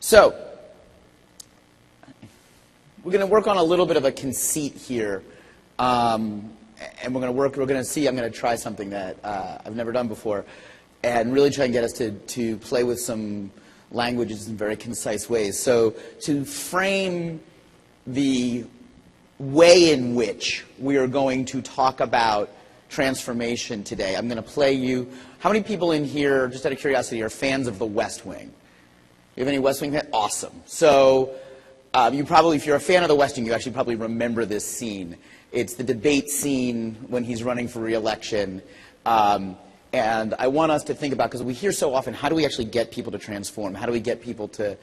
So, we're going to work on a little bit of a conceit here, and we're going to see, I'm going to try something that I've never done before, and really try and get us to play with some languages in very concise ways. So, to frame the way in which we are going to talk about transformation today, I'm going to play you. How many people in here, just out of curiosity, are fans of The West Wing? You have any West Wing fans? Awesome. So, you probably, if you're a fan of The West Wing, you actually probably remember this scene. It's the debate scene when he's running for re-election. And I want us to think about, because we hear so often, how do we actually get people to transform? How do we get people to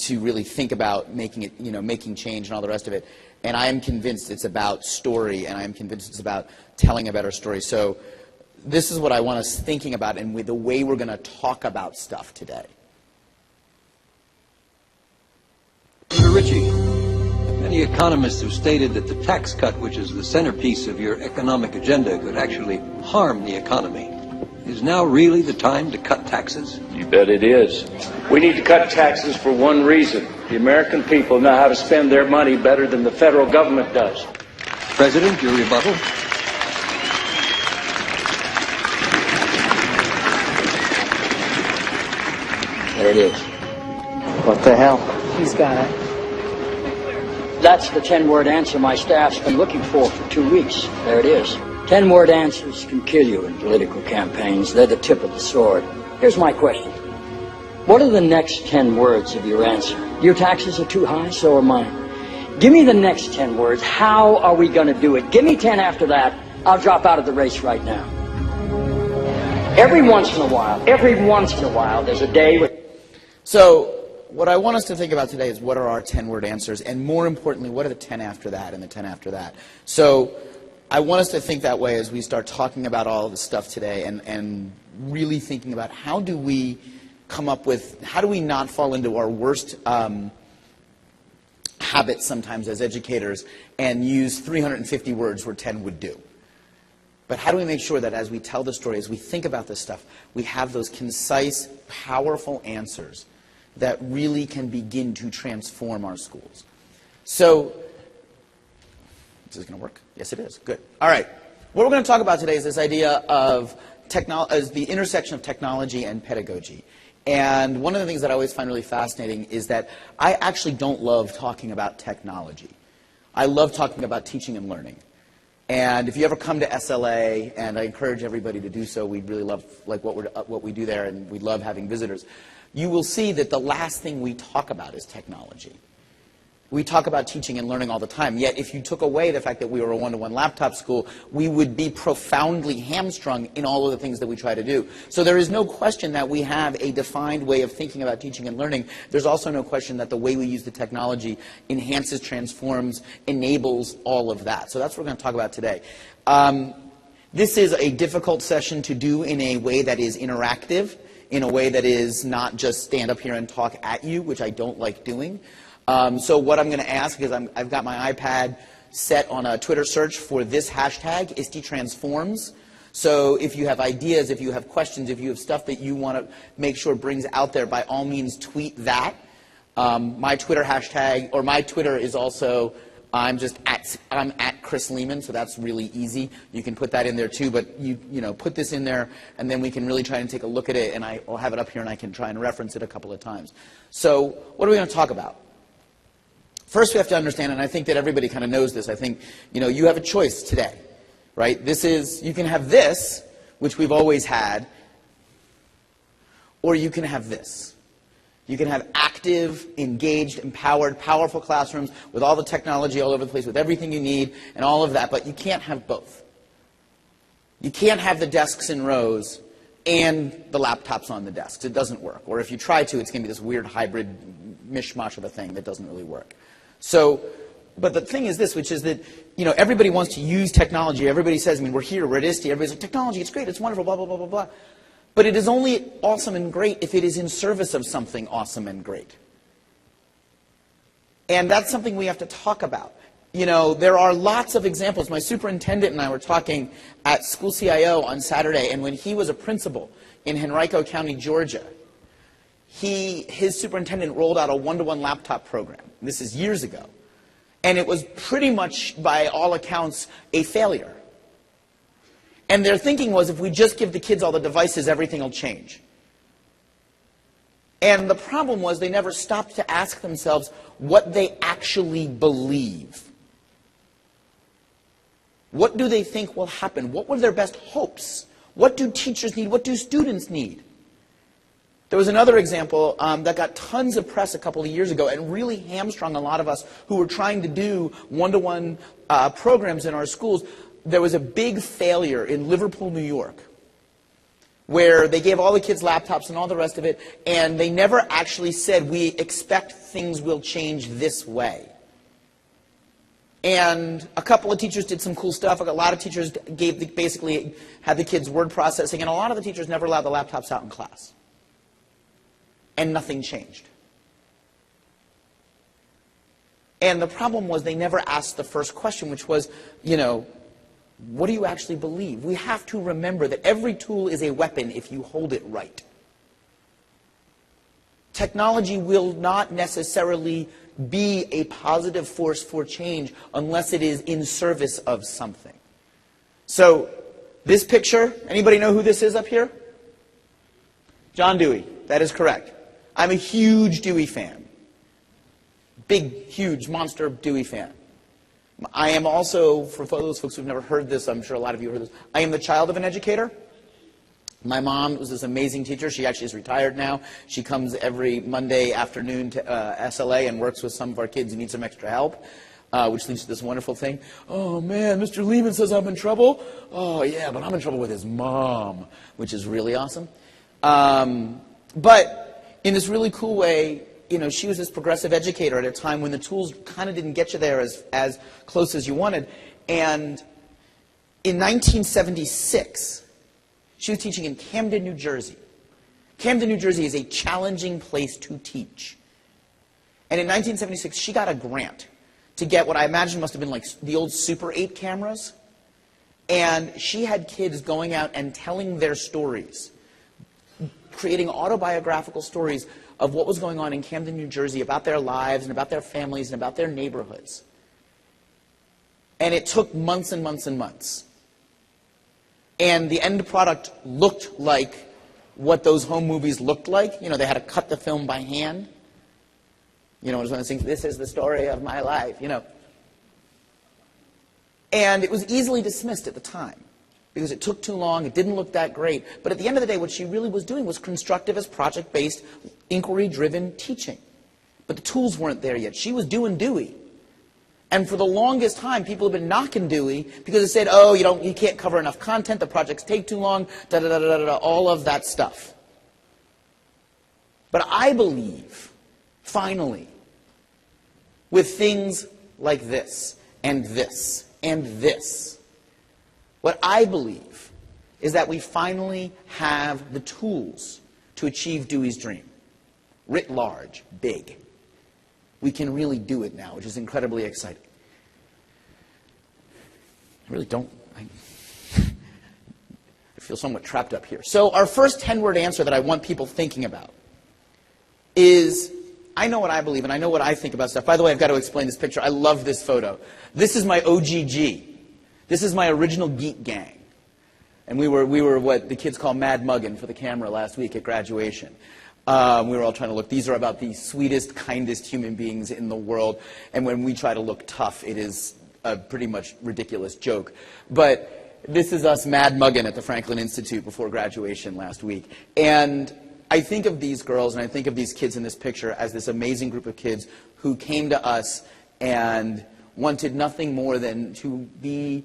really think about making it, making change and all the rest of it? And I am convinced it's about story, and I am convinced it's about telling a better story. So this is what I want us thinking about and the way we're going to talk about stuff today. Mr. Ritchie, many economists have stated that the tax cut, which is the centerpiece of your economic agenda, could actually harm the economy. Is now really the time to cut taxes? You bet it is. We need to cut taxes for one reason. The American people know how to spend their money better than the federal government does. President, your rebuttal. There it is. What the hell? He's got it. That's the 10-word answer my staff's been looking for 2 weeks. There it is. 10-word answers can kill you in political campaigns. They're the tip of the sword. Here's my question. What are the next 10 words of your answer? Your taxes are too high, so are mine. Give me the next 10 words. How are we going to do it? Give me 10 after that. I'll drop out of the race right now. Every once in a while, there's a day with... So, what I want us to think about today is what are our 10-word answers, and more importantly, what are the 10 after that and the 10 after that. So I want us to think that way as we start talking about all of this stuff today, and really thinking about how do we come up with, how do we not fall into our worst habits sometimes as educators and use 350 words where 10 would do. But how do we make sure that as we tell the story, as we think about this stuff, we have those concise, powerful answers that really can begin to transform our schools. So, is this going to work? Yes, it is. Good. All right. What we're going to talk about today is this idea of the intersection of technology and pedagogy. And one of the things that I always find really fascinating is that I actually don't love talking about technology. I love talking about teaching and learning. And if you ever come to SLA, and I encourage everybody to do so, we really love what we do there, and we love having visitors. You will see that the last thing we talk about is technology. We talk about teaching and learning all the time, yet if you took away the fact that we were a one-to-one laptop school, we would be profoundly hamstrung in all of the things that we try to do. So there is no question that we have a defined way of thinking about teaching and learning. There's also no question that the way we use the technology enhances, transforms, enables all of that. So that's what we're going to talk about today. This is a difficult session to do in a way that is interactive, in a way that is not just stand up here and talk at you, which I don't like doing. So what I'm going to ask is I've got my iPad set on a Twitter search for this hashtag, ISTETransforms. So if you have ideas, if you have questions, if you have stuff that you want to make sure brings out there, by all means tweet that. My Twitter hashtag, or my Twitter is also, I'm at Chris Lehman, so that's really easy. You can put that in there too, but you put this in there, and then we can really try and take a look at it, and I'll have it up here, and I can try and reference it a couple of times. So what are we going to talk about? First, we have to understand, and I think that everybody kind of knows this, I think, you have a choice today, right? This is, you can have this, which we've always had, or you can have this. You can have active, engaged, empowered, powerful classrooms with all the technology all over the place, with everything you need, and all of that, but you can't have both. You can't have the desks in rows and the laptops on the desks. It doesn't work. Or if you try to, it's going to be this weird hybrid mishmash of a thing that doesn't really work. So, but the thing is this, which is that, everybody wants to use technology. Everybody says, we're here, we're at ISTE. Everybody's like, technology, it's great, it's wonderful, blah, blah, blah, blah, blah. But it is only awesome and great if it is in service of something awesome and great. And that's something we have to talk about. There are lots of examples. My superintendent and I were talking at School CIO on Saturday, and when he was a principal in Henrico County, Georgia, his superintendent rolled out a one-to-one laptop program. This is years ago. And it was pretty much, by all accounts, a failure. And their thinking was, if we just give the kids all the devices, everything will change. And the problem was they never stopped to ask themselves what they actually believe. What do they think will happen? What were their best hopes? What do teachers need? What do students need? There was another example that got tons of press a couple of years ago and really hamstrung a lot of us who were trying to do one-to-one programs in our schools. There was a big failure in Liverpool, New York, where they gave all the kids laptops and all the rest of it, and they never actually said, we expect things will change this way. And a couple of teachers did some cool stuff. A lot of teachers basically had the kids word processing, and a lot of the teachers never allowed the laptops out in class. And nothing changed. And the problem was they never asked the first question, which was, what do you actually believe? We have to remember that every tool is a weapon if you hold it right. Technology will not necessarily be a positive force for change unless it is in service of something. So, this picture, anybody know who this is up here? John Dewey. That is correct. I'm a huge Dewey fan. Big, huge, monster Dewey fan. I am also, for those folks who've never heard this, I'm sure a lot of you heard this, I am the child of an educator. My mom was this amazing teacher. She actually is retired now. She comes every Monday afternoon to SLA and works with some of our kids who need some extra help, which leads to this wonderful thing. Oh, man, Mr. Lehman says I'm in trouble. Oh, yeah, but I'm in trouble with his mom, which is really awesome. But in this really cool way, she was this progressive educator at a time when the tools kind of didn't get you there as close as you wanted. And in 1976, she was teaching in Camden, New Jersey. Camden, New Jersey is a challenging place to teach. And in 1976, she got a grant to get what I imagine must have been like the old Super 8 cameras. And she had kids going out and telling their stories, creating autobiographical stories of what was going on in Camden, New Jersey, about their lives and about their families and about their neighborhoods. And it took months and months and months. And the end product looked like what those home movies looked like. They had to cut the film by hand. It was one of those things, this is the story of my life, And it was easily dismissed at the time, because it took too long, it didn't look that great. But at the end of the day, what she really was doing was constructivist, project-based, inquiry-driven teaching. But the tools weren't there yet. She was doing Dewey. And for the longest time, people have been knocking Dewey because they said, oh, you can't cover enough content, the projects take too long, da-da-da-da-da-da, all of that stuff. But I believe, finally, with things like this, and this, and this, what I believe is that we finally have the tools to achieve Dewey's dream. Writ large, big. We can really do it now, which is incredibly exciting. I really don't. I feel somewhat trapped up here. So our first 10-word answer that I want people thinking about is, I know what I believe and I know what I think about stuff. By the way, I've got to explain this picture. I love this photo. This is my OGG. This is my original geek gang. And we were what the kids call mad mugging for the camera last week at graduation. We were all trying to look. These are about the sweetest, kindest human beings in the world. And when we try to look tough, it is a pretty much ridiculous joke. But this is us mad mugging at the Franklin Institute before graduation last week. And I think of these girls and I think of these kids in this picture as this amazing group of kids who came to us and wanted nothing more than to be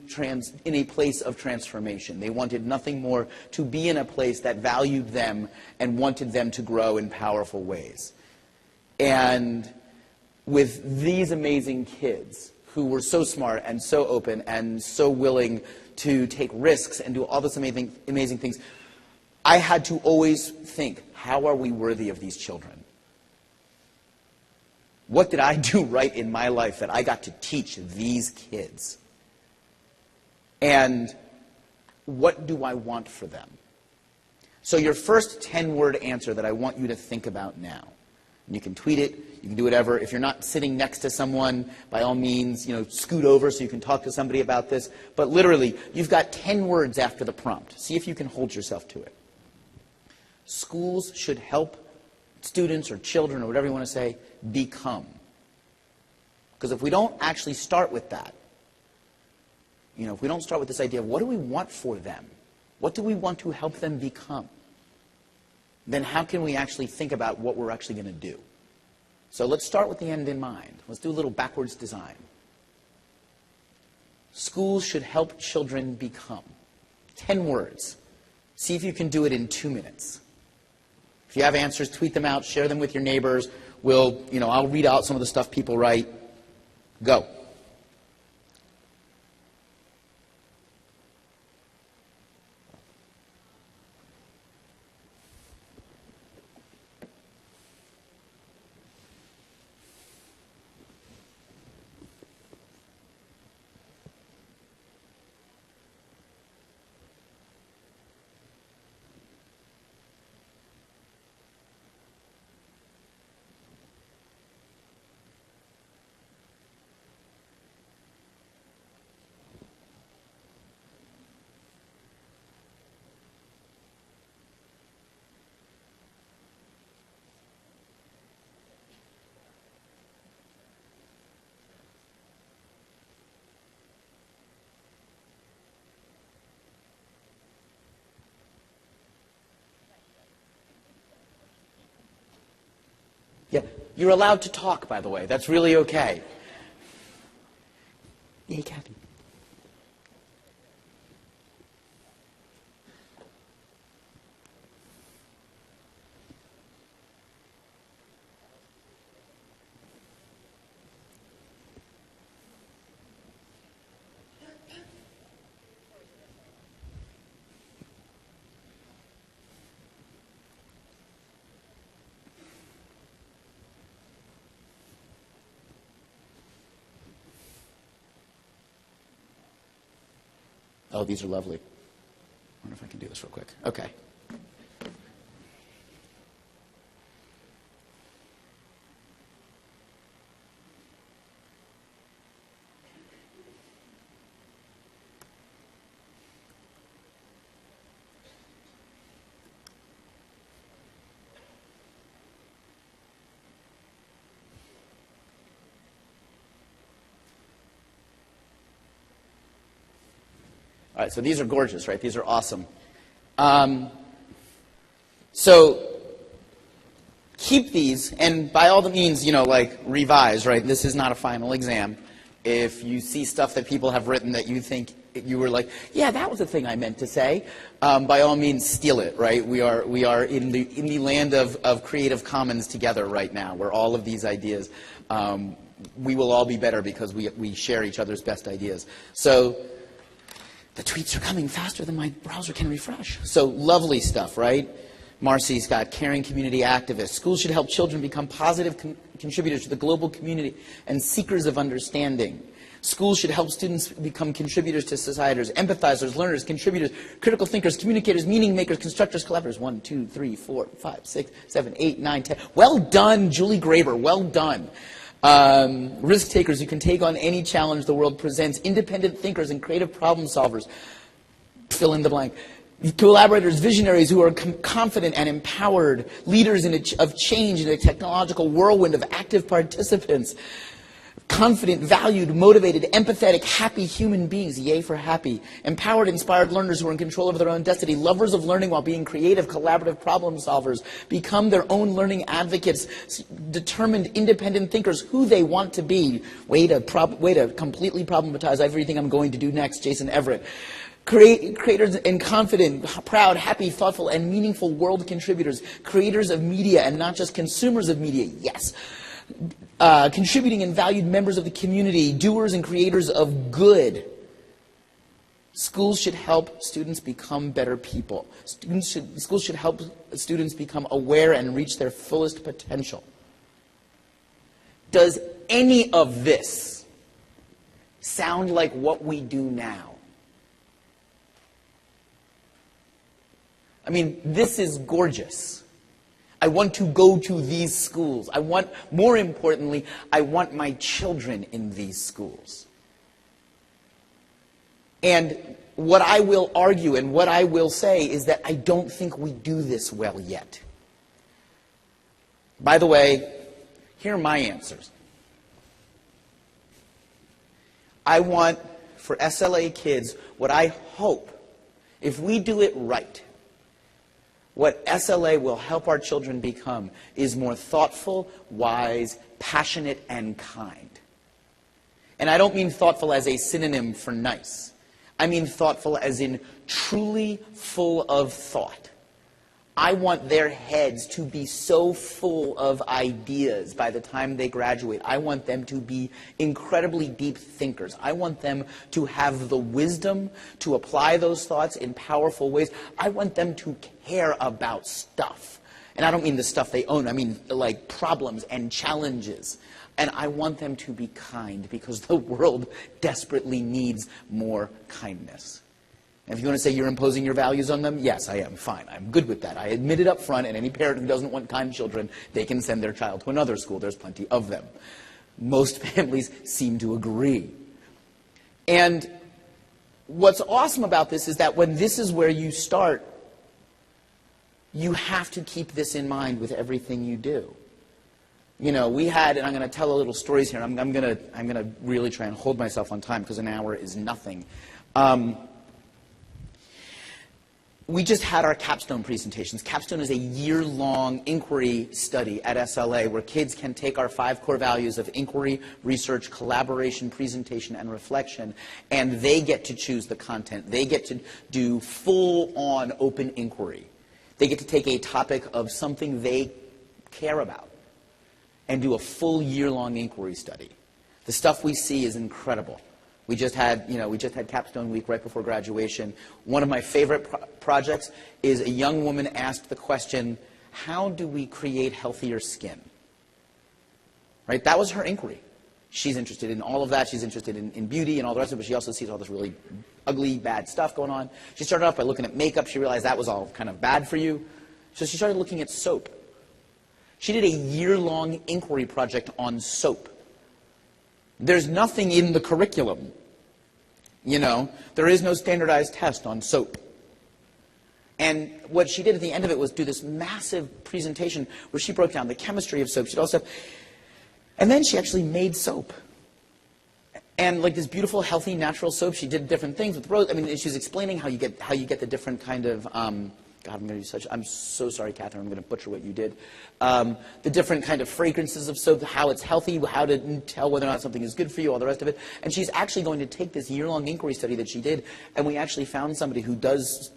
in a place of transformation. They wanted nothing more to be in a place that valued them and wanted them to grow in powerful ways. And with these amazing kids who were so smart and so open and so willing to take risks and do all this amazing things, I had to always think, how are we worthy of these children? What did I do right in my life that I got to teach these kids? And what do I want for them? So your first 10-word answer that I want you to think about now, and you can tweet it, you can do whatever. If you're not sitting next to someone, by all means, scoot over so you can talk to somebody about this. But literally, you've got 10 words after the prompt. See if you can hold yourself to it. Schools should help students or children or whatever you want to say become. Because if we don't actually start with that, if we don't start with this idea of what do we want for them, what do we want to help them become, then how can we actually think about what we're actually going to do? So let's start with the end in mind. Let's do a little backwards design. Schools should help children become. 10 words. See if you can do it in 2 minutes. If you have answers, tweet them out, share them with your neighbors. I'll read out some of the stuff people write. Go. Yeah, you're allowed to talk, by the way. That's really okay. Yay, Kathy. Oh, these are lovely. I wonder if I can do this real quick. Okay. All right, so these are gorgeous, right? These are awesome. So keep these, and by all the means, revise, right? This is not a final exam. If you see stuff that people have written that you think you were like, yeah, that was the thing I meant to say, by all means, steal it, right? We are in the land of Creative Commons together right now, where all of these ideas, we will all be better because we share each other's best ideas. So the tweets are coming faster than my browser can refresh. So lovely stuff, right? Marcy's got caring community activists. Schools should help children become positive contributors to the global community and seekers of understanding. Schools should help students become contributors to societies, empathizers, learners, contributors, critical thinkers, communicators, meaning makers, constructors, collaborators. 1, 2, 3, 4, 5, 6, 7, 8, 9, 10. Well done, Julie Graber. Well done. Risk takers who can take on any challenge the world presents. Independent thinkers and creative problem solvers. Fill in the blank. Collaborators, visionaries who are confident and empowered. Leaders of change in a technological whirlwind of active participants. Confident, valued, motivated, empathetic, happy human beings. Yay for happy. Empowered, inspired learners who are in control of their own destiny. Lovers of learning while being creative, collaborative problem solvers. Become their own learning advocates. Determined, independent thinkers who they want to be. Way to completely problematize everything I'm going to do next, Jason Everett. Creators and confident, proud, happy, thoughtful, and meaningful world contributors. Creators of media and not just consumers of media. Yes. Contributing and valued members of the community, doers and creators of good. Schools should help students become better people. Schools should help students become aware and reach their fullest potential. Does any of this sound like what we do now? I mean, this is gorgeous. I want to go to these schools. I want, more importantly, I want my children in these schools. And what I will argue and what I will say is that I don't think we do this well yet. By the way, here are my answers. I want, for SLA kids, what I hope, if we do it right, what SLA will help our children become is more thoughtful, wise, passionate, and kind. And I don't mean thoughtful as a synonym for nice. I mean thoughtful as in truly full of thought. I want their heads to be so full of ideas by the time they graduate. I want them to be incredibly deep thinkers. I want them to have the wisdom to apply those thoughts in powerful ways. I want them to care about stuff. And I don't mean the stuff they own. I mean like problems and challenges. And I want them to be kind because the world desperately needs more kindness. And if you want to say you're imposing your values on them, yes, I am. Fine. I'm good with that. I admit it up front, and any parent who doesn't want kind children, they can send their child to another school. There's plenty of them. Most families seem to agree. And what's awesome about this is that when this is where you start, you have to keep this in mind with everything you do. You know, we had, and I'm going to tell a little stories here. I'm going to really try and hold myself on time because an hour is nothing. We just had our capstone presentations. Capstone is a year-long inquiry study at SLA where kids can take our 5 core values of inquiry, research, collaboration, presentation, and reflection, and they get to choose the content. They get to do full-on open inquiry. They get to take a topic of something they care about and do a full year-long inquiry study. The stuff we see is incredible. We just had Capstone Week right before graduation. One of my favorite projects is a young woman asked the question, how do we create healthier skin? Right? That was her inquiry. She's interested in all of that. She's interested in beauty and all the rest of it, but she also sees all this really ugly, bad stuff going on. She started off by looking at makeup. She realized that was all kind of bad for you. So she started looking at soap. She did a year-long inquiry project on soap. There's nothing in the curriculum. You know, there is no standardized test on soap. And what she did at the end of it was do this massive presentation where she broke down the chemistry of soap. She did all stuff. And then she actually made soap. And like this beautiful, healthy, natural soap, she did different things with rose. I mean, she was explaining how you get the different kind of God, I'm so sorry, Catherine, I'm going to butcher what you did. The different kind of fragrances of soap, how it's healthy, how to tell whether or not something is good for you, all the rest of it. And she's actually going to take this year-long inquiry study that she did, and we actually found somebody who does,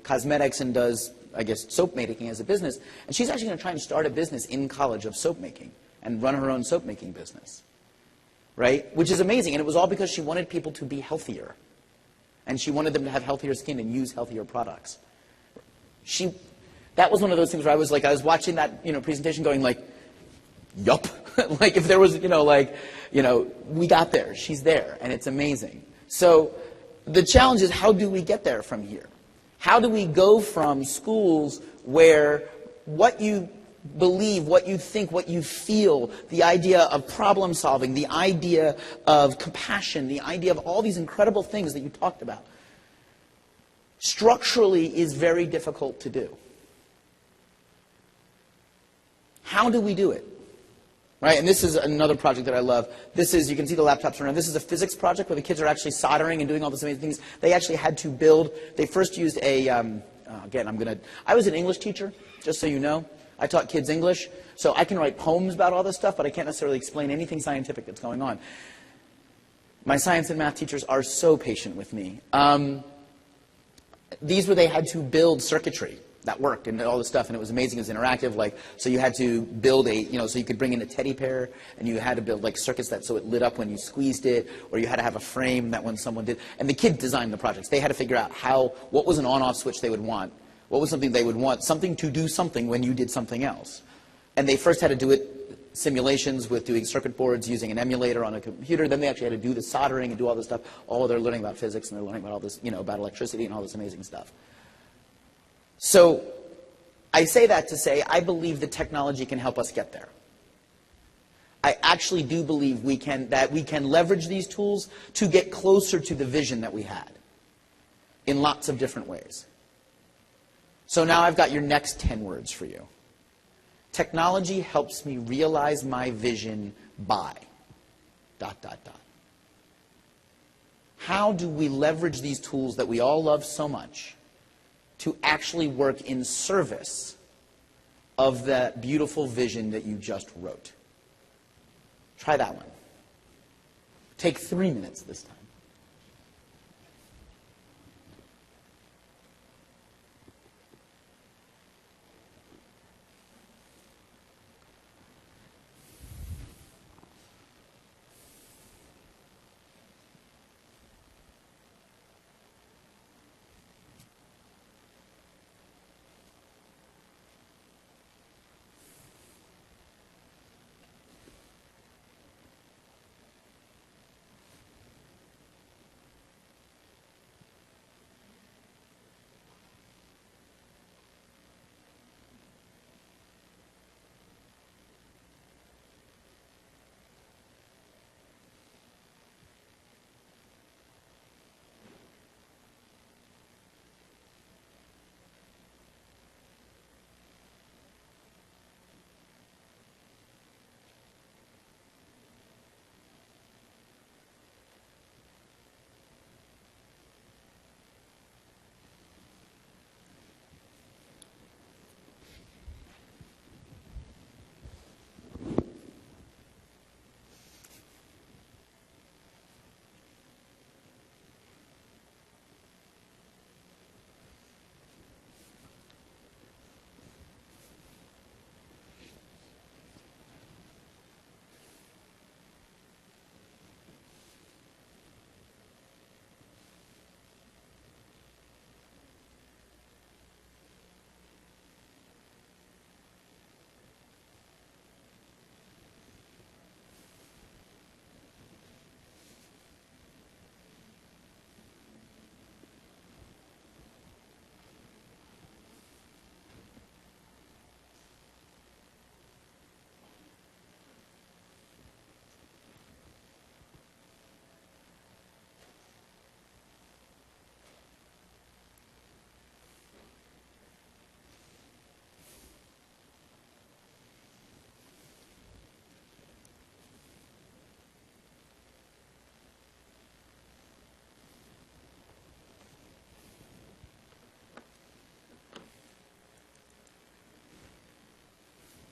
cosmetics and does, I guess, soap making as a business. And she's actually going to try and start a business in college of soap making and run her own soap making business, right? Which is amazing, and it was all because she wanted people to be healthier. And she wanted them to have healthier skin and use healthier products. That was one of those things where I was watching that, presentation going like, yup. Like if there was, we got there. She's there. And it's amazing. So the challenge is, how do we get there from here? How do we go from schools where what you believe, what you think, what you feel, the idea of problem solving, the idea of compassion, the idea of all these incredible things that you talked about, structurally is very difficult to do. How do we do it? Right, and this is another project that I love. This is, you can see the laptops around. This is a physics project where the kids are actually soldering and doing all these amazing things. They actually had to build, they first used a, I was an English teacher, just so you know. I taught kids English, so I can write poems about all this stuff, but I can't necessarily explain anything scientific that's going on. My science and math teachers are so patient with me. These were, they had to build circuitry that worked and all this stuff, and it was amazing. It was interactive, so you had to build so you could bring in a teddy bear, and you had to build circuits so it lit up when you squeezed it, or you had to have a frame that when someone did, and the kids designed the projects. They had to figure out what was an on-off switch they would want, what was something they would want, something to do something when you did something else. And they first had to do it simulations with doing circuit boards using an emulator on a computer. Then they actually had to do the soldering and do all this stuff. They're learning about physics and they're learning about all this, about electricity and all this amazing stuff. So I say that to say I believe that technology can help us get there. I actually do believe that we can leverage these tools to get closer to the vision that we had in lots of different ways. So now I've got your next 10 words for you. Technology helps me realize my vision by ... How do we leverage these tools that we all love so much to actually work in service of that beautiful vision that you just wrote? Try that one. Take 3 minutes this time.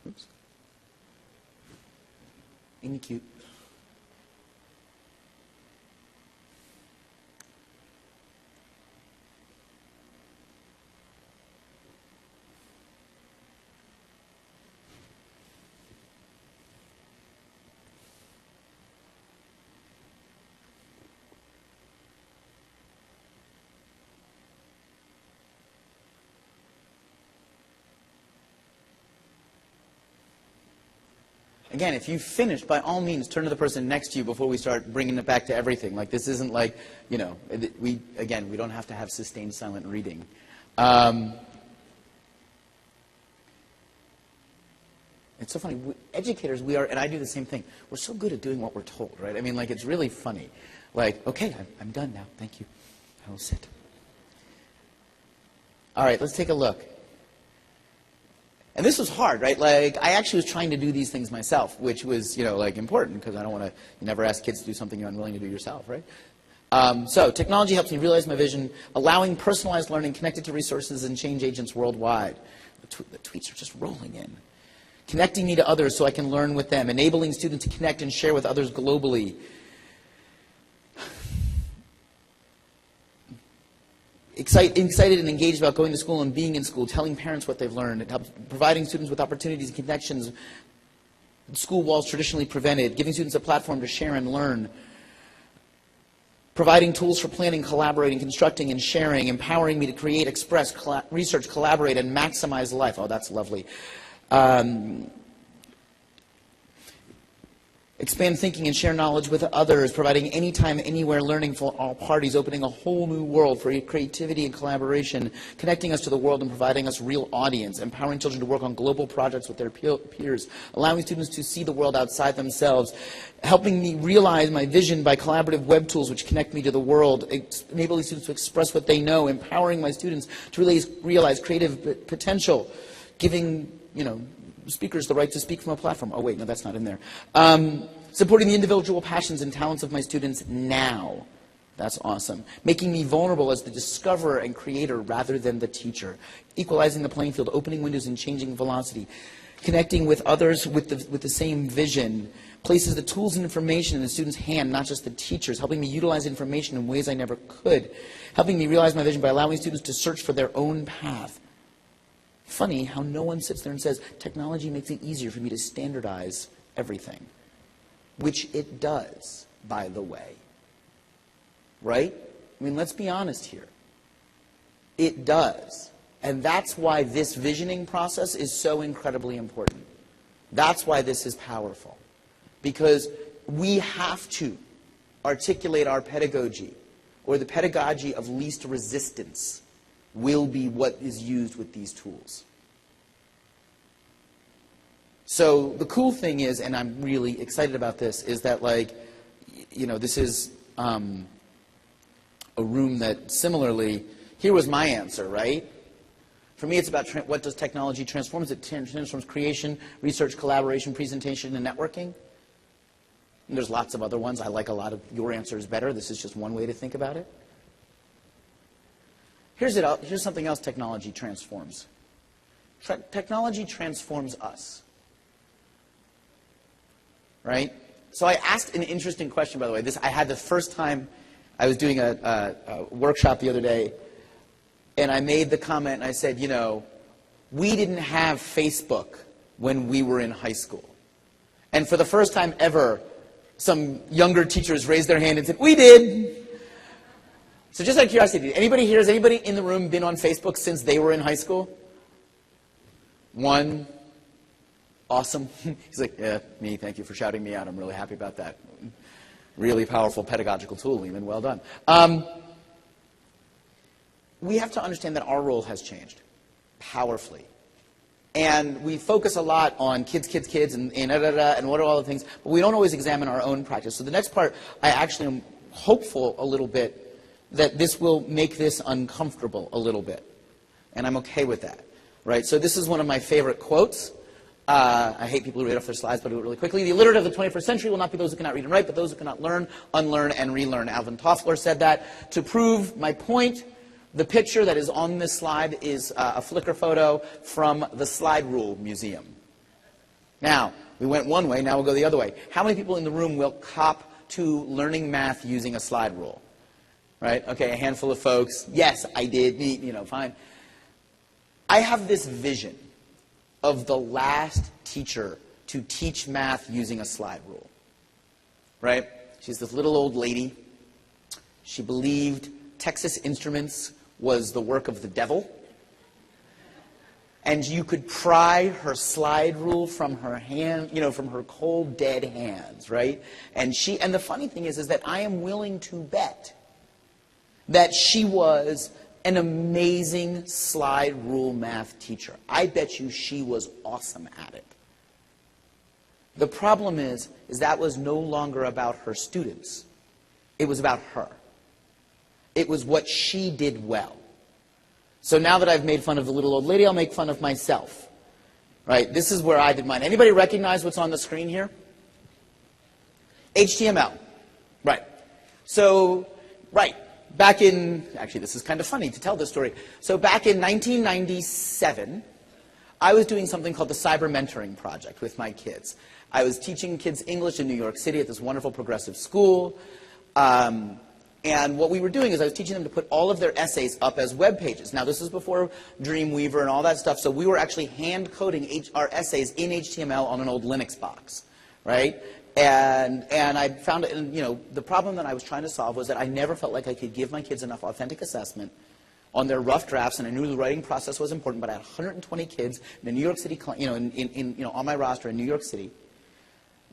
Oops. Ain't he cute? Again, if you finish, by all means, turn to the person next to you before we start bringing it back to everything. Like, this isn't like, you know, we don't have to have sustained silent reading. It's so funny. Educators, we are, and I do the same thing. We're so good at doing what we're told, right? I mean, like, it's really funny. Like, okay, I'm done now. Thank you. I will sit. All right, let's take a look. And this was hard, right? Like, I actually was trying to do these things myself, which was, you know, like, important, because I don't want to, you never ask kids to do something you're unwilling to do yourself, right? So, technology helps me realize my vision, allowing personalized learning connected to resources and change agents worldwide. The tweets are just rolling in. Connecting me to others so I can learn with them, enabling students to connect and share with others globally. Excited and engaged about going to school and being in school, telling parents what they've learned. It helps providing students with opportunities and connections school walls traditionally prevented, giving students a platform to share and learn, providing tools for planning, collaborating, constructing, and sharing, empowering me to create, express, research, collaborate, and maximize life. Oh, that's lovely. Expand thinking and share knowledge with others, providing anytime, anywhere learning for all parties, opening a whole new world for creativity and collaboration, connecting us to the world and providing us real audience, empowering children to work on global projects with their peers, allowing students to see the world outside themselves, helping me realize my vision by collaborative web tools which connect me to the world, enabling students to express what they know, empowering my students to realize creative potential, giving, speakers the right to speak from a platform. Oh wait, no, that's not in there. Supporting the individual passions and talents of my students now. That's awesome. Making me vulnerable as the discoverer and creator rather than the teacher. Equalizing the playing field, opening windows and changing velocity. Connecting with others with the same vision. Places the tools and information in the student's hand, not just the teacher's. Helping me utilize information in ways I never could. Helping me realize my vision by allowing students to search for their own path. Funny how no one sits there and says, technology makes it easier for me to standardize everything. Which it does, by the way. Right? I mean, let's be honest here. It does. And that's why this visioning process is so incredibly important. That's why this is powerful. Because we have to articulate our pedagogy, or the pedagogy of least resistance, will be what is used with these tools. So the cool thing is, and I'm really excited about this, is that this is a room that similarly, here was my answer, right? For me, it's about what does technology transform? It transforms creation, research, collaboration, presentation, and networking. And there's lots of other ones. I like a lot of your answers better. This is just one way to think about it. Here's something else technology transforms. Technology transforms us. Right? So I asked an interesting question, by the way. I had the first time I was doing a workshop the other day, and I made the comment, and I said, we didn't have Facebook when we were in high school. And for the first time ever, some younger teachers raised their hand and said, we did. So just out of curiosity, has anybody in the room been on Facebook since they were in high school? One. Awesome. He's like, yeah, me, thank you for shouting me out. I'm really happy about that. Really powerful pedagogical tool, Lehman. Well done. We have to understand that our role has changed powerfully. And we focus a lot on kids, and what are all the things, but we don't always examine our own practice. So the next part, I actually am hopeful a little bit that this will make this uncomfortable a little bit. And I'm okay with that. Right? So this is one of my favorite quotes. I hate people who read off their slides, but I'll do it really quickly. The illiterate of the 21st century will not be those who cannot read and write, but those who cannot learn, unlearn, and relearn. Alvin Toffler said that. To prove my point, the picture that is on this slide is a Flickr photo from the Slide Rule Museum. Now, we went one way, now we'll go the other way. How many people in the room will cop to learning math using a slide rule? Right? Okay, a handful of folks. Yes, I did. Fine. I have this vision of the last teacher to teach math using a slide rule. Right? She's this little old lady. She believed Texas Instruments was the work of the devil. And you could pry her slide rule from her hand, from her cold, dead hands, right? And the funny thing is that I am willing to bet that she was an amazing slide rule math teacher. I bet you she was awesome at it. The problem is that was no longer about her students. It was about her. It was what she did well. So now that I've made fun of the little old lady, I'll make fun of myself. Right? This is where I did mine. Anybody recognize what's on the screen here? HTML. Right. So, right. Back in, actually this is kind of funny to tell this story. So back in 1997, I was doing something called the Cyber Mentoring Project with my kids. I was teaching kids English in New York City at this wonderful progressive school. And what we were doing is I was teaching them to put all of their essays up as web pages. Now this is before Dreamweaver and all that stuff, so we were actually hand coding our essays in HTML on an old Linux box, right? And I found, the problem that I was trying to solve was that I never felt like I could give my kids enough authentic assessment on their rough drafts, and I knew the writing process was important, but I had 120 kids in a New York City, on my roster in New York City.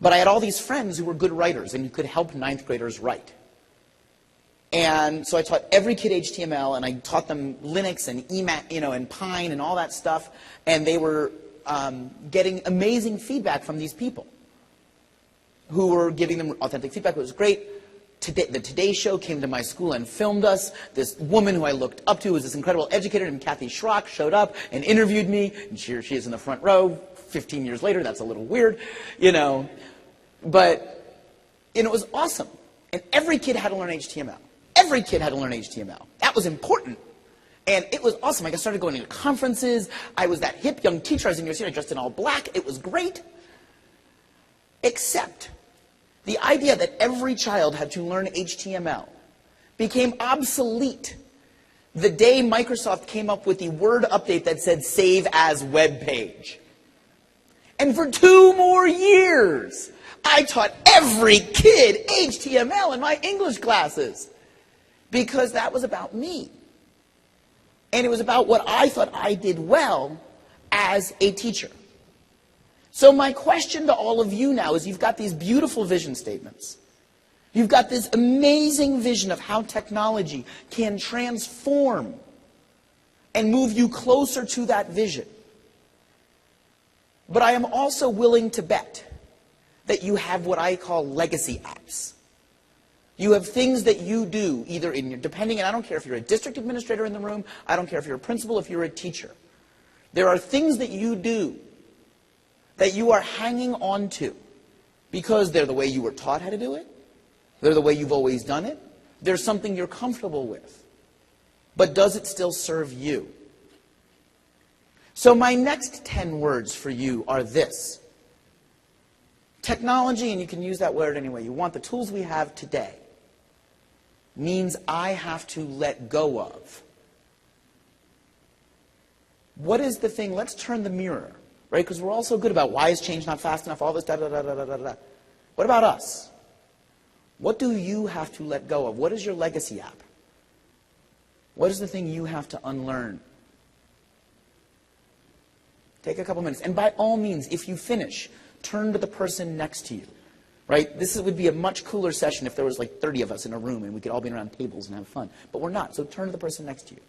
But I had all these friends who were good writers and who could help ninth graders write. And so I taught every kid HTML, and I taught them Linux and Emacs, and Pine and all that stuff. And they were getting amazing feedback from these people who were giving them authentic feedback. It was great. The Today Show came to my school and filmed us. This woman who I looked up to was this incredible educator named Kathy Schrock showed up and interviewed me. And she is in the front row 15 years later. That's a little weird, But, it was awesome. And every kid had to learn HTML. Every kid had to learn HTML. That was important. And it was awesome. I started going to conferences. I was that hip young teacher. I was in New York City. I dressed in all black. It was great. Except the idea that every child had to learn HTML became obsolete the day Microsoft came up with the Word update that said save as web page. And for 2 more years, I taught every kid HTML in my English classes because that was about me. And it was about what I thought I did well as a teacher. So my question to all of you now is, you've got these beautiful vision statements. You've got this amazing vision of how technology can transform and move you closer to that vision. But I am also willing to bet that you have what I call legacy apps. You have things that you do, either in your, depending, and I don't care if you're a district administrator in the room, I don't care if you're a principal, if you're a teacher. There are things that you do that you are hanging on to because they're the way you were taught how to do it, they're the way you've always done it, there's something you're comfortable with. But does it still serve you? So my next 10 words for you are this. Technology, and you can use that word any way you want, the tools we have today, means I have to let go of. What is the thing? Let's turn the mirror, right? Because we're all so good about why is change not fast enough, all this, da-da-da-da-da-da-da. What about us? What do you have to let go of? What is your legacy app? What is the thing you have to unlearn? Take a couple minutes. And by all means, if you finish, turn to the person next to you. Right? This would be a much cooler session if there was like 30 of us in a room and we could all be around tables and have fun. But we're not, so turn to the person next to you.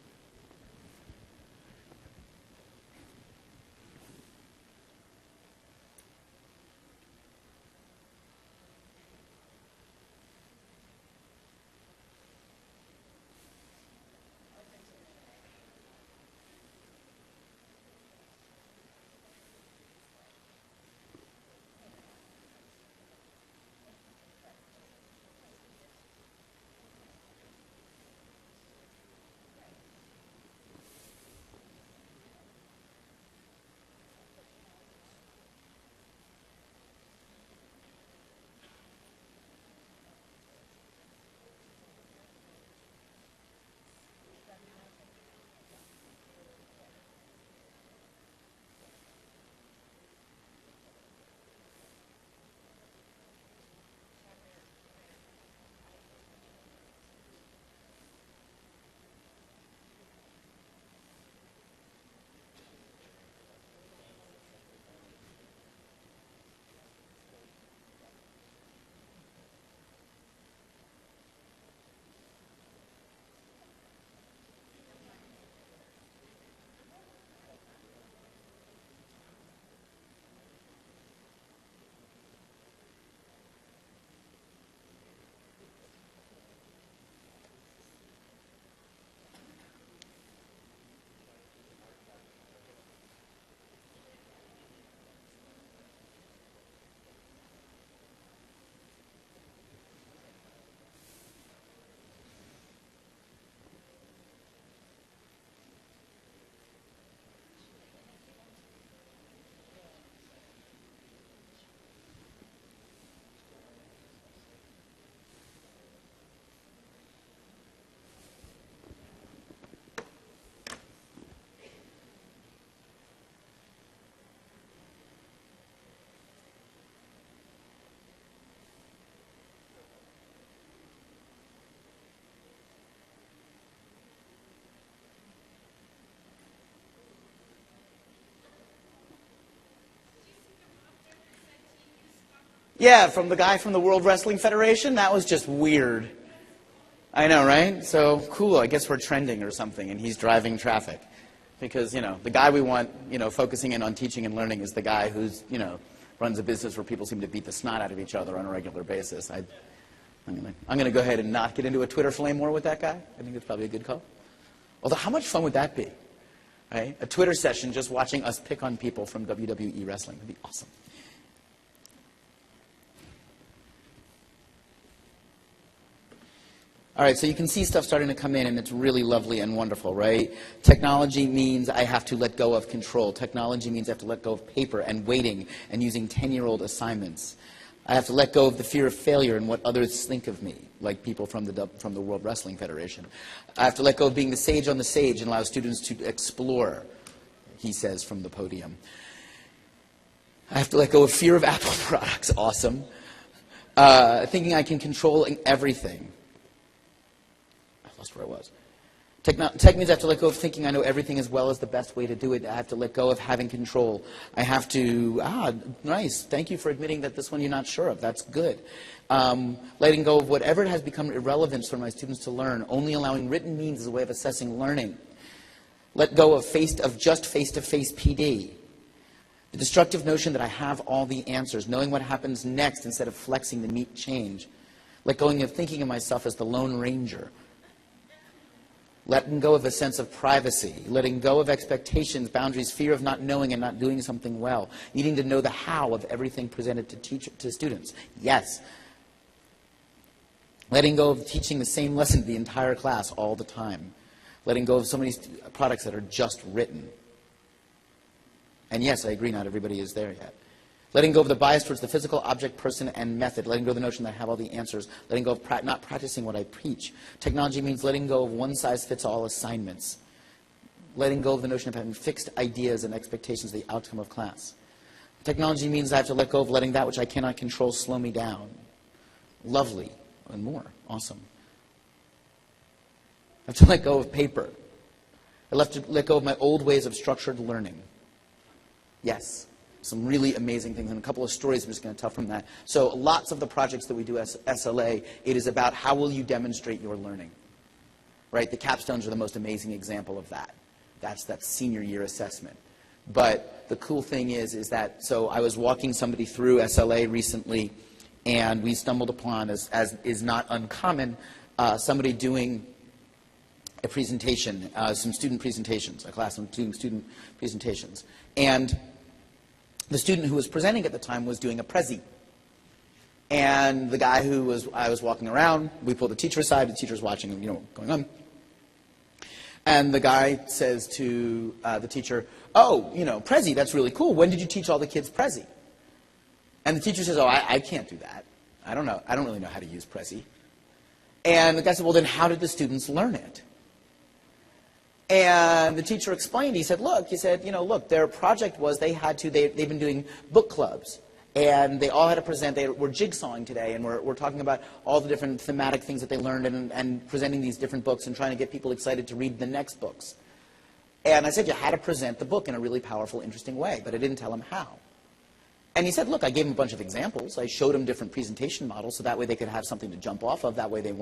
Yeah, from the guy from the World Wrestling Federation? That was just weird. I know, right? So, cool, I guess we're trending or something, and he's driving traffic. Because, you know, the guy we want, you know, focusing in on teaching and learning is the guy who's, you know, runs a business where people seem to beat the snot out of each other on a regular basis. I'm going to go ahead and not get into a Twitter flame war with that guy. I think it's probably a good call. Although, how much fun would that be? Right? A Twitter session just watching us pick on people from WWE wrestling. That'd be awesome. All right, so you can see stuff starting to come in, and it's really lovely and wonderful, right? Technology means I have to let go of control. Technology means I have to let go of paper and waiting and using 10-year-old assignments. I have to let go of the fear of failure and what others think of me, like people from the World Wrestling Federation. I have to let go of being the sage on the stage and allow students to explore, he says from the podium. I have to let go of fear of Apple products, awesome. Thinking I can control everything. Where I was. Tech means I have to let go of thinking I know everything as well as the best way to do it. I have to let go of having control. I have to, nice, thank you for admitting that this one you're not sure of. That's good. Letting go of whatever has become irrelevant for my students to learn, only allowing written means as a way of assessing learning. Let go of just face-to-face PD. The destructive notion that I have all the answers, knowing what happens next instead of flexing to meet change. Let go of thinking of myself as the Lone Ranger. Letting go of a sense of privacy, letting go of expectations, boundaries, fear of not knowing and not doing something well, needing to know the how of everything presented to students. Yes. Letting go of teaching the same lesson to the entire class all the time. Letting go of so many products that are just written. And yes, I agree, not everybody is there yet. Letting go of the bias towards the physical object, person, and method. Letting go of the notion that I have all the answers. Letting go of not practicing what I preach. Technology means letting go of one-size-fits-all assignments. Letting go of the notion of having fixed ideas and expectations of the outcome of class. Technology means I have to let go of letting that which I cannot control slow me down. Lovely. And more. Awesome. I have to let go of paper. I have to let go of my old ways of structured learning. Yes. Some really amazing things, and a couple of stories I'm just going to tell from that. So lots of the projects that we do as SLA, it is about how will you demonstrate your learning, right? The capstones are the most amazing example of that. That's that senior year assessment. But the cool thing is that, so I was walking somebody through SLA recently, and we stumbled upon, as is not uncommon, somebody doing a presentation, some student presentations, a class of student presentations. And the student who was presenting at the time was doing a Prezi. And the guy I was walking around, we pulled the teacher aside, the teacher's watching, you know, going on. And the guy says to the teacher, oh, you know, Prezi, that's really cool. When did you teach all the kids Prezi? And the teacher says, oh, I can't do that. I don't know. I don't really know how to use Prezi. And the guy said, well, then how did the students learn it? And the teacher explained, he said, you know, look, their project was they've been doing book clubs. And they all had to present, we're jigsawing today, and we're talking about all the different thematic things that they learned and presenting these different books and trying to get people excited to read the next books. And I said, you had to present the book in a really powerful, interesting way, but I didn't tell him how. And he said, look, I gave him a bunch of examples. I showed him different presentation models so that way they could have something to jump off of, that way they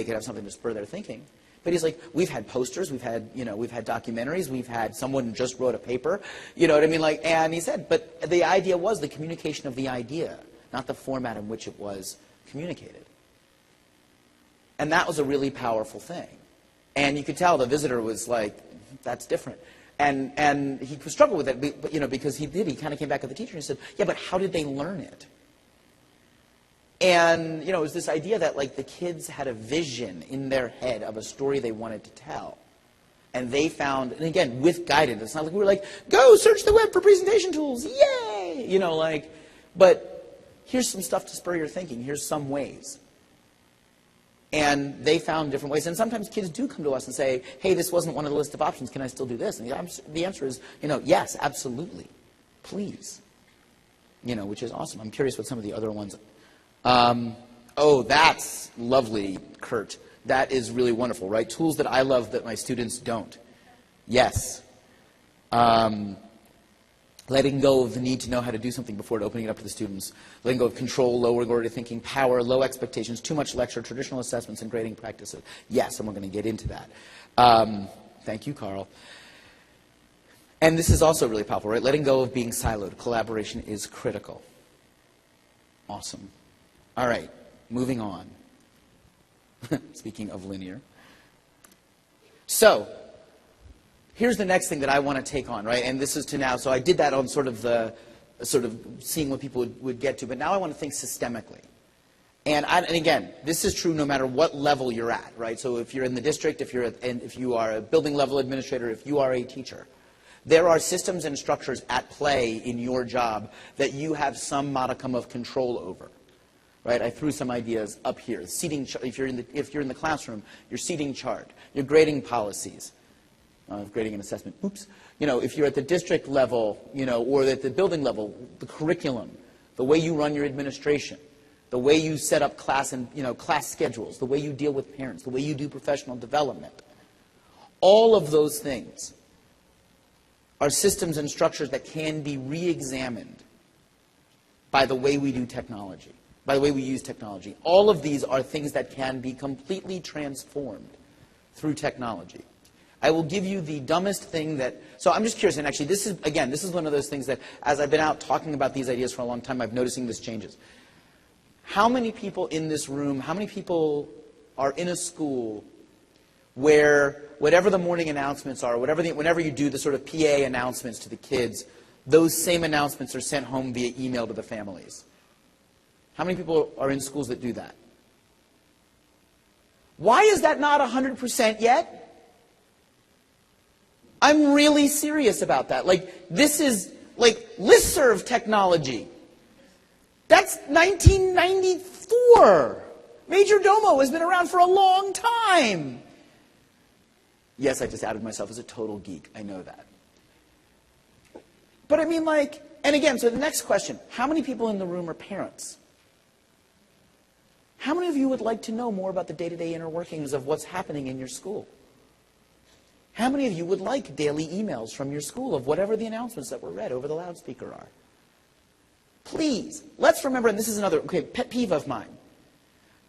could have something to spur their thinking. But he's like, we've had posters, we've had documentaries, we've had someone just wrote a paper, you know what I mean? Like, and he said, but the idea was the communication of the idea, not the format in which it was communicated. And that was a really powerful thing. And you could tell the visitor was like, that's different. And he struggled with it, but, you know, because he kind of came back to the teacher and he said, yeah, but how did they learn it? And, you know, it was this idea that, like, the kids had a vision in their head of a story they wanted to tell. And they found, and again, with guidance, it's not like we were like, go search the web for presentation tools, yay! You know, like, but here's some stuff to spur your thinking. Here's some ways. And they found different ways. And sometimes kids do come to us and say, hey, this wasn't one of the list of options. Can I still do this? And the answer is, you know, yes, absolutely. Please. You know, which is awesome. I'm curious what some of the other ones. Oh, that's lovely, Kurt. That is really wonderful, right? Tools that I love that my students don't. Yes. letting go of the need to know how to do something before opening it up to the students, letting go of control, low order thinking, power, low expectations, too much lecture, traditional assessments, and grading practices. Yes, and we're going to get into that. Thank you, Carl. And this is also really powerful, right? Letting go of being siloed. Collaboration is critical. Awesome. All right, moving on. Speaking of linear. So, here's the next thing that I want to take on, right? And this is to now, so I did that on sort of seeing what people would get to, but now I want to think systemically. And again, this is true no matter what level you're at, right? So if you're in the district, if you are a building level administrator, if you are a teacher, there are systems and structures at play in your job that you have some modicum of control over. Right? I threw some ideas up here. Seating, if you're in the classroom, your seating chart, your grading policies, grading and assessment. Oops. You know, if you're at the district level, you know, or at the building level, the curriculum, the way you run your administration, the way you set up class and class schedules, the way you deal with parents, the way you do professional development. All of those things are systems and structures that can be re-examined by the way we do technology, by the way we use technology. All of these are things that can be completely transformed through technology. I will give you the dumbest thing that, so I'm just curious, and actually this is one of those things that as I've been out talking about these ideas for a long time, I'm noticing this changes. How many people in this room, how many people are in a school where whatever the morning announcements are, whenever you do the sort of PA announcements to the kids, those same announcements are sent home via email to the families? How many people are in schools that do that? Why is that not 100% yet? I'm really serious about that. Like, this is like listserv technology. That's 1994. Major Domo has been around for a long time. Yes, I just outed myself as a total geek. I know that. But I mean, like, and again, so the next question, how many people in the room are parents? How many of you would like to know more about the day-to-day inner workings of what's happening in your school? How many of you would like daily emails from your school of whatever the announcements that were read over the loudspeaker are? Please, let's remember, and this is another pet peeve of mine.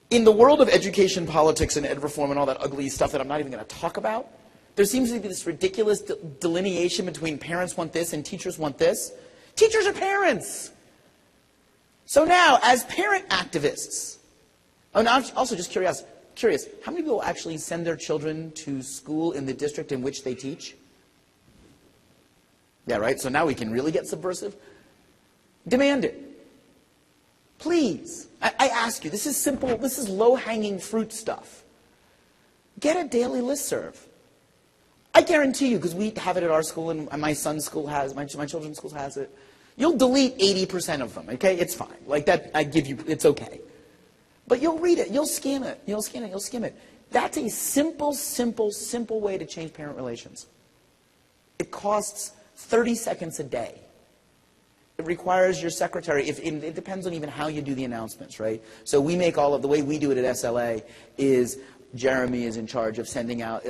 In the world of education, politics, and ed reform and all that ugly stuff that I'm not even going to talk about, there seems to be this ridiculous delineation between parents want this and teachers want this. Teachers are parents. So now, as parent activists, oh, now I'm also just curious, how many people actually send their children to school in the district in which they teach? Yeah, right? So now we can really get subversive. Demand it. Please. I ask you, this is simple, this is low-hanging fruit stuff. Get a daily listserv. I guarantee you, because we have it at our school, and my son's school has, my children's school has it, you'll delete 80% of them, okay? It's fine. Like that, I give you, it's okay. But you'll read it, you'll scan it, you'll scan it, you'll skim it. That's a simple, simple, simple way to change parent relations. It costs 30 seconds a day. It requires your secretary, it depends on even how you do the announcements, right? So we make all of, the way we do it at SLA is Jeremy is in charge of sending out,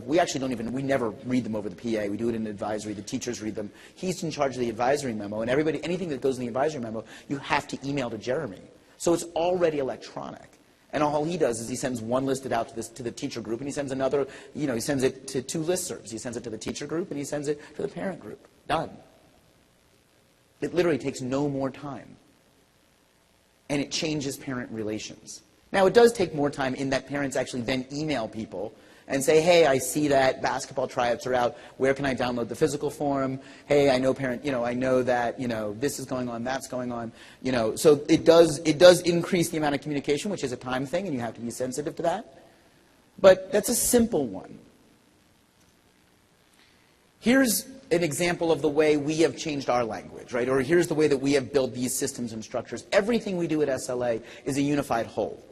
we actually don't even, we never read them over the PA. We do it in advisory. The teachers read them. He's in charge of the advisory memo, and everybody, anything that goes in the advisory memo, you have to email to Jeremy. So it's already electronic. And all he does is he sends one listed out to the teacher group, and he sends another, he sends it to 2 listservs. He sends it to the teacher group, and he sends it to the parent group. Done. It literally takes no more time. And it changes parent relations. Now, it does take more time in that parents actually then email people and say, hey, I see that basketball tryouts are out. Where can I download the physical form? Hey, I know I know that, this is going on, that's going on. So it does increase the amount of communication, which is a time thing, and you have to be sensitive to that. But that's a simple one. Here's an example of the way we have changed our language, right? Or here's the way that we have built these systems and structures. Everything we do at SLA is a unified whole.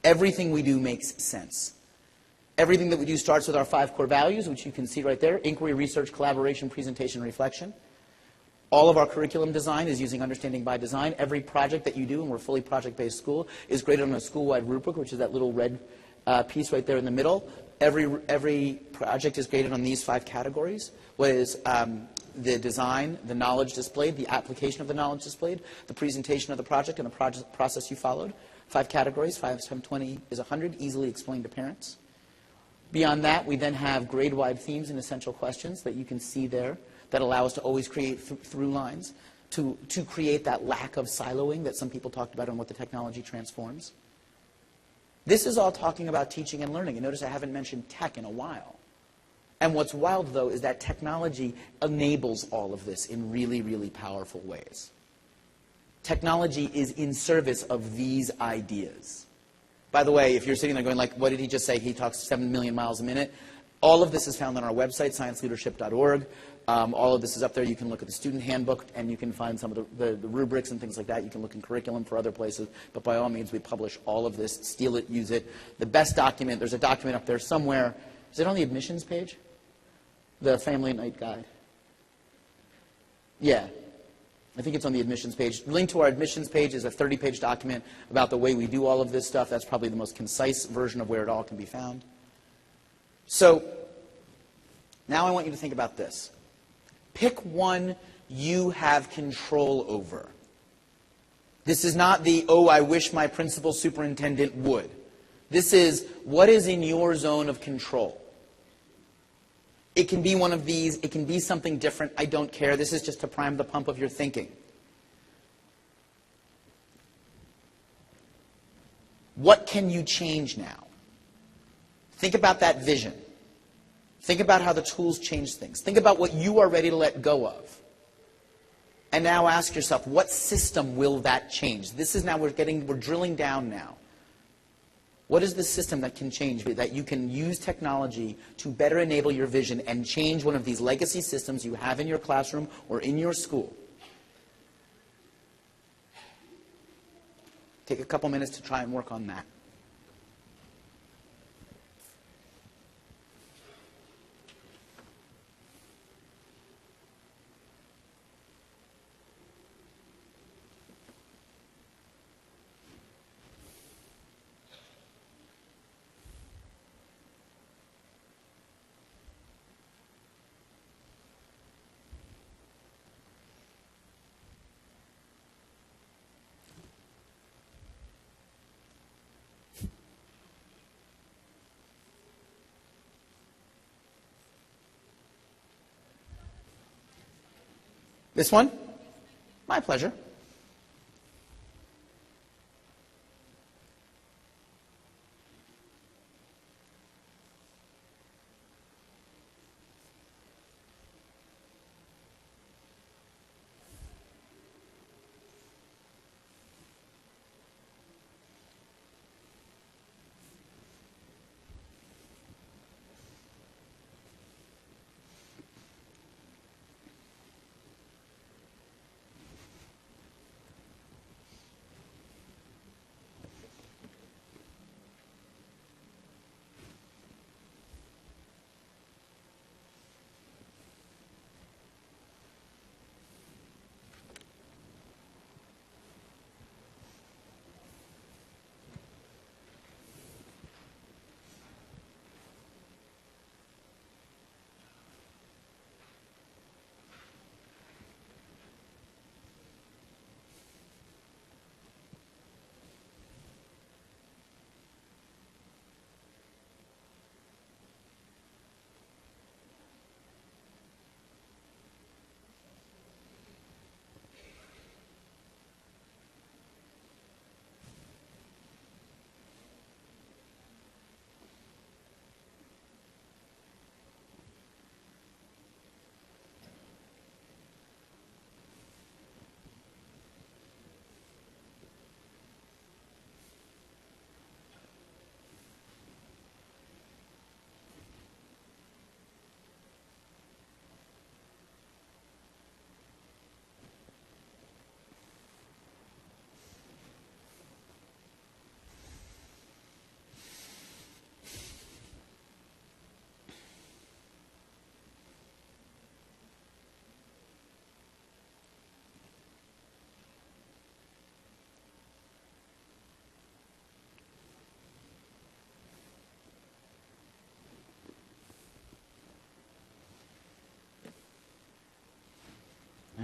Everything we do makes sense. Everything that we do starts with our 5 core values, which you can see right there: inquiry, research, collaboration, presentation, reflection. All of our curriculum design is using understanding by design. Every project that you do, and we're a fully project-based school, is graded on a school-wide rubric, which is that little red piece right there in the middle. Every project is graded on these 5 categories. What is the design, the knowledge displayed, the application of the knowledge displayed, the presentation of the project, and the process you followed. 5 categories, 5 times 20 is 100, easily explained to parents. Beyond that, we then have grade-wide themes and essential questions that you can see there that allow us to always create through lines to create that lack of siloing that some people talked about on what the technology transforms. This is all talking about teaching and learning. And notice I haven't mentioned tech in a while. And what's wild, though, is that technology enables all of this in really, really powerful ways. Technology is in service of these ideas. By the way, if you're sitting there going like, what did he just say? He talks 7 million miles a minute. All of this is found on our website, scienceleadership.org. All of this is up there. You can look at the student handbook, and you can find some of the rubrics and things like that. You can look in curriculum for other places. But by all means, we publish all of this. Steal it, use it. The best document, there's a document up there somewhere. Is it on the admissions page? The Family Night Guide. Yeah. I think it's on the admissions page. Link to our admissions page is a 30-page document about the way we do all of this stuff. That's probably the most concise version of where it all can be found. So now I want you to think about this. Pick one you have control over. This is not the, oh, I wish my principal superintendent would. This is what is in your zone of control. It can be one of these. It can be something different. I don't care. This is just to prime the pump of your thinking. What can you change now? Think about that vision. Think about how the tools change things. Think about what you are ready to let go of. And now ask yourself, what system will that change? This is now, we're drilling down now. What is the system that can change, that you can use technology to better enable your vision and change one of these legacy systems you have in your classroom or in your school? Take a couple minutes to try and work on that. This one? My pleasure.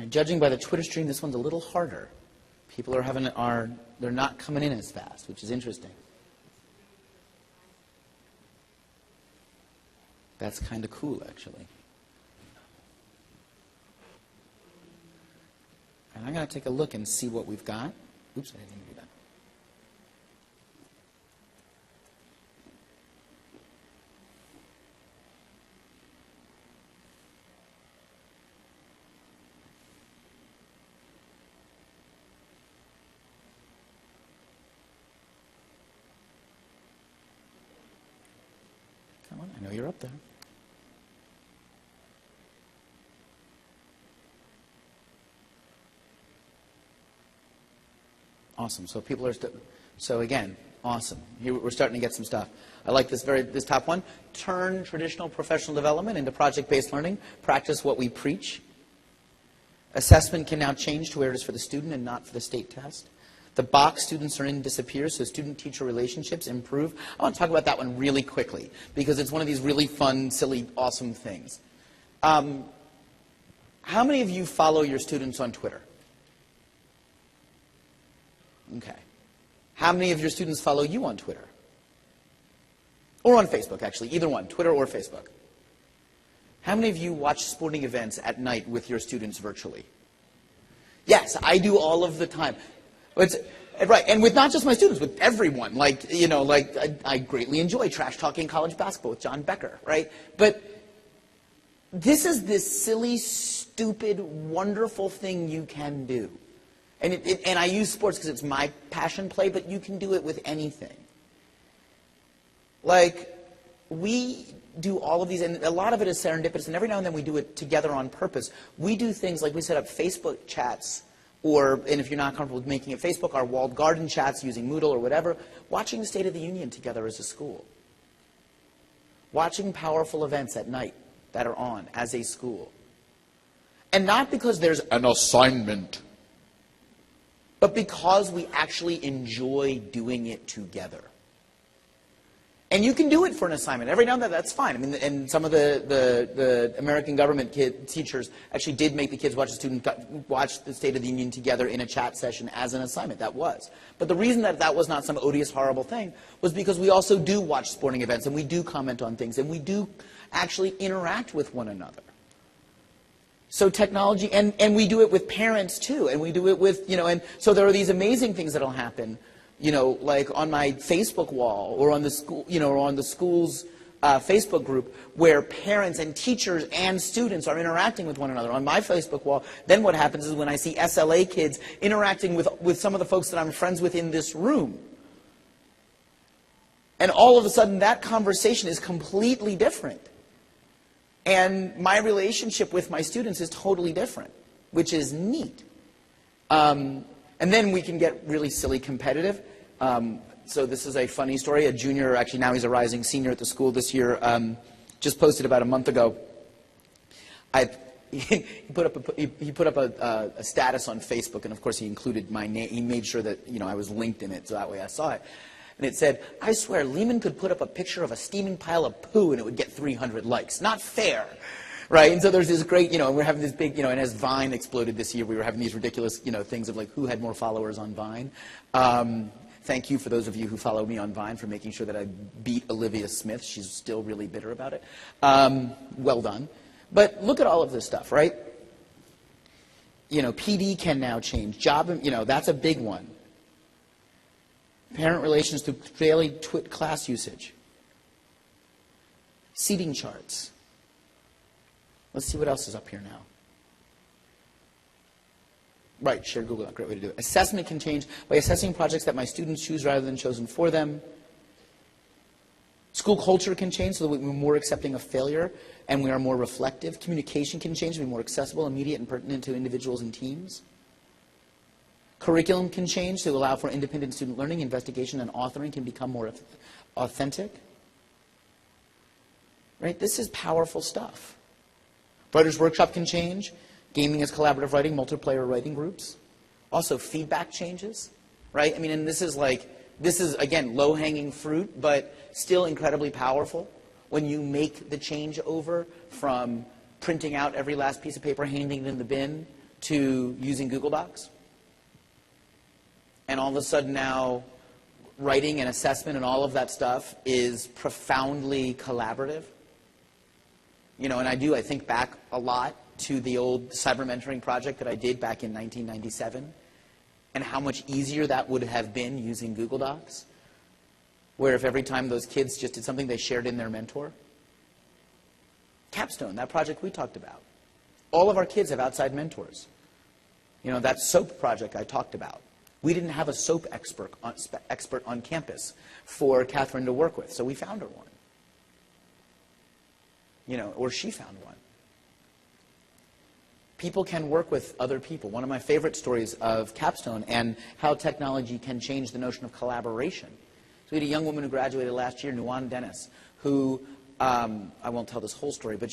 right, judging by the Twitter stream, this one's a little harder. People they're not coming in as fast, which is interesting. That's kind of cool, actually. And I'm going to take a look and see what we've got. Oops, I didn't mean to do that. Come on, I know you're up there. Awesome. So people are so again, awesome. Here we're starting to get some stuff. I like this top one. Turn traditional professional development into project-based learning. Practice what we preach. Assessment can now change to where it is for the student and not for the state test. The box students are in disappears, so student-teacher relationships improve. I want to talk about that one really quickly because it's one of these really fun, silly, awesome things. How many of you follow your students on Twitter? Okay. How many of your students follow you on Twitter? Or on Facebook, actually. Either one, Twitter or Facebook. How many of you watch sporting events at night with your students virtually? Yes, I do all of the time. Right, and with not just my students, with everyone. I greatly enjoy trash talking college basketball with John Becker, right? But this is this silly, stupid, wonderful thing you can do. And I use sports because it's my passion play, but you can do it with anything. We do all of these, and a lot of it is serendipitous, and every now and then we do it together on purpose. We do things like we set up Facebook chats, and if you're not comfortable with making it Facebook, our walled garden chats using Moodle or whatever, watching the State of the Union together as a school. Watching powerful events at night that are on as a school. And not because there's an assignment, but because we actually enjoy doing it together. And you can do it for an assignment. Every now and then, that's fine. I mean, and some of the American government teachers actually did make the kids watch the State of the Union together in a chat session as an assignment. That was. But the reason that was not some odious, horrible thing was because we also do watch sporting events, and we do comment on things, and we do actually interact with one another. So technology, and we do it with parents too, and we do it with, and so there are these amazing things that'll happen, like on my Facebook wall or on the school, or on the school's Facebook group where parents and teachers and students are interacting with one another. On my Facebook wall, then what happens is when I see SLA kids interacting with some of the folks that I'm friends with in this room. And all of a sudden that conversation is completely different. And my relationship with my students is totally different, which is neat. And then we can get really silly competitive. So this is a funny story. A junior, actually now he's a rising senior at the school this year, just posted about a month ago. He put up a status on Facebook, and of course he included my name. He made sure that I was linked in it, so that way I saw it. And it said, "I swear, Lehman could put up a picture of a steaming pile of poo and it would get 300 likes. Not fair." Right? And so there's this great, we're having this big, and as Vine exploded this year, we were having these ridiculous, things of who had more followers on Vine. Thank you for those of you who follow me on Vine for making sure that I beat Olivia Smith. She's still really bitter about it. Well done. But look at all of this stuff, right? PD can now change. Job, that's a big one. Parent relations through daily class usage. Seating charts. Let's see what else is up here now. Right, share Google, great way to do it. Assessment can change by assessing projects that my students choose rather than chosen for them. School culture can change so that we're more accepting of failure and we are more reflective. Communication can change to be more accessible, immediate, and pertinent to individuals and teams. Curriculum can change to allow for independent student learning. Investigation and authoring can become more authentic. Right? This is powerful stuff. Writer's Workshop can change. Gaming as collaborative writing, multiplayer writing groups. Also, feedback changes. Right? I mean, and this is again, low-hanging fruit, but still incredibly powerful. When you make the change over from printing out every last piece of paper, handing it in the bin, to using Google Docs. And all of a sudden now, writing and assessment and all of that stuff is profoundly collaborative. You know, and I think back a lot to the old cyber mentoring project that I did back in 1997, and how much easier that would have been using Google Docs, where if every time those kids just did something, they shared in their mentor. Capstone, that project we talked about. All of our kids have outside mentors. You know, that SOAP project I talked about. We didn't have a SOAP expert on campus for Catherine to work with, so we found her one. You know, or she found one. People can work with other people. One of my favorite stories of Capstone and how technology can change the notion of collaboration. So we had a young woman who graduated last year, Nuwan Dennis, who, I won't tell this whole story, but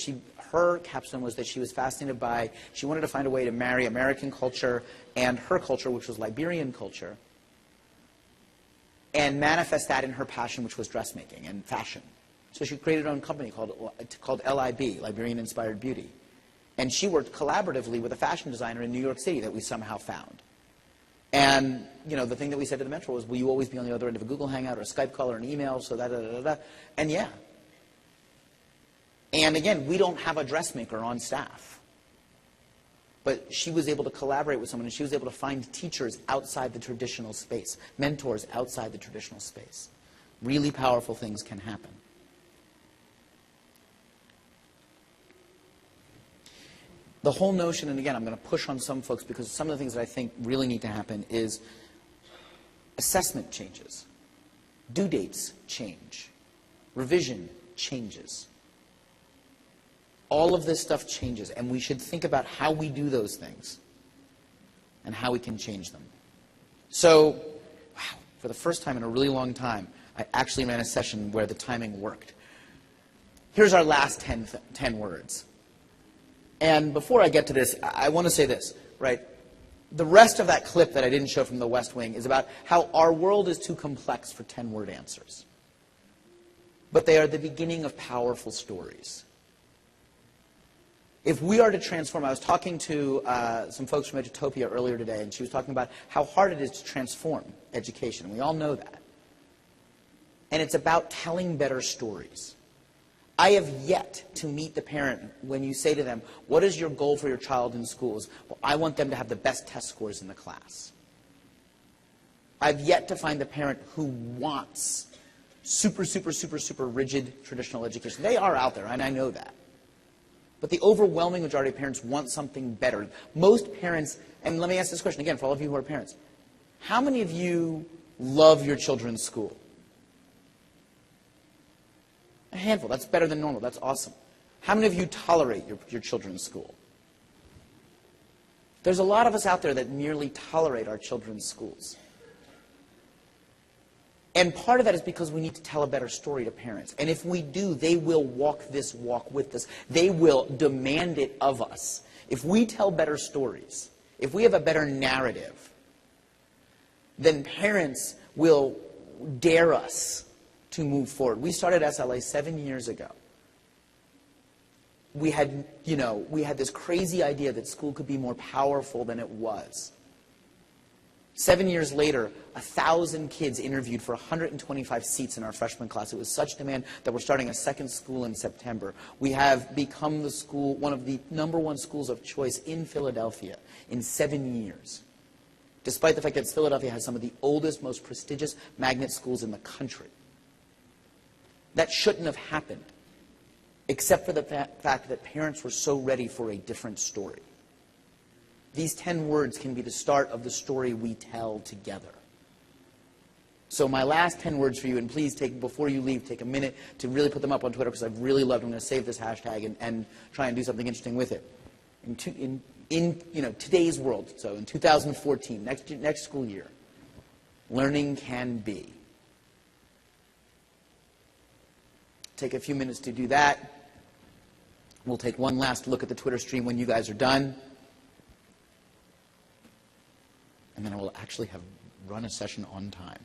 her capstone was that she was fascinated by, she wanted to find a way to marry American culture and her culture, which was Liberian culture, and manifest that in her passion, which was dressmaking and fashion. So she created her own company called LIB, Liberian Inspired Beauty. And she worked collaboratively with a fashion designer in New York City that we somehow found. And, you know, the thing that we said to the mentor was, will you always be on the other end of a Google Hangout or a Skype call or an email, so da-da-da-da-da. And yeah. And again, we don't have a dressmaker on staff. But she was able to collaborate with someone, and she was able to find teachers outside the traditional space, mentors outside the traditional space. Really powerful things can happen. The whole notion, and again, I'm going to push on some folks because some of the things that I think really need to happen is assessment changes, due dates change, revision changes. All of this stuff changes, and we should think about how we do those things and how we can change them. So, wow, for the first time in a really long time, I actually ran a session where the timing worked. Here's our last 10 words. And before I get to this, I want to say this, right? The rest of that clip that I didn't show from the West Wing is about how our world is too complex for 10-word answers. But they are the beginning of powerful stories. If we are to transform, I was talking to some folks from Edutopia earlier today, and she was talking about how hard it is to transform education. We all know that. And it's about telling better stories. I have yet to meet the parent when you say to them, what is your goal for your child in schools? Well, I want them to have the best test scores in the class. I've yet to find the parent who wants super, super, super, super rigid traditional education. They are out there, and I know that. But the overwhelming majority of parents want something better. Most parents, and let me ask this question again for all of you who are parents. How many of you love your children's school? A handful. That's better than normal. That's awesome. How many of you tolerate your children's school? There's a lot of us out there that merely tolerate our children's schools. And part of that is because we need to tell a better story to parents. And if we do, they will walk this walk with us. They will demand it of us. If we tell better stories, if we have a better narrative, then parents will dare us to move forward. We started SLA 7 years ago. We had this crazy idea that school could be more powerful than it was. 7 years later, 1,000 kids interviewed for 125 seats in our freshman class. It was such demand that we're starting a second school in September. We have become the school, one of the #1 schools of choice in Philadelphia in 7 years, despite the fact that Philadelphia has some of the oldest, most prestigious magnet schools in the country. That shouldn't have happened, except for the fact that parents were so ready for a different story. These 10 words can be the start of the story we tell together. So my last 10 words for you, and please before you leave, take a minute to really put them up on Twitter, because I've really loved them. I'm going to save this hashtag and try and do something interesting with it. In today's world, so in 2014, next school year, learning can be. Take a few minutes to do that. We'll take one last look at the Twitter stream when you guys are done. And then I will actually run a session on time.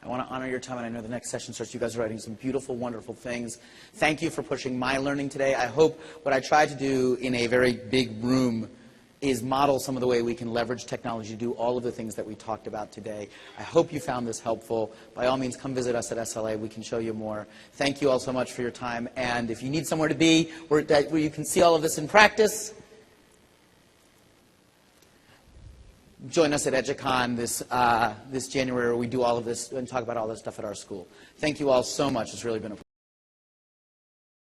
I want to honor your time, and I know the next session starts. You guys are writing some beautiful, wonderful things. Thank you for pushing my learning today. I hope what I tried to do in a very big room is model some of the way we can leverage technology to do all of the things that we talked about today. I hope you found this helpful. By all means, come visit us at SLA. We can show you more. Thank you all so much for your time. And if you need somewhere to be where you can see all of this in practice, join us at EduCon this January, where we do all of this and talk about all this stuff at our school. Thank you all so much. It's really been a pleasure.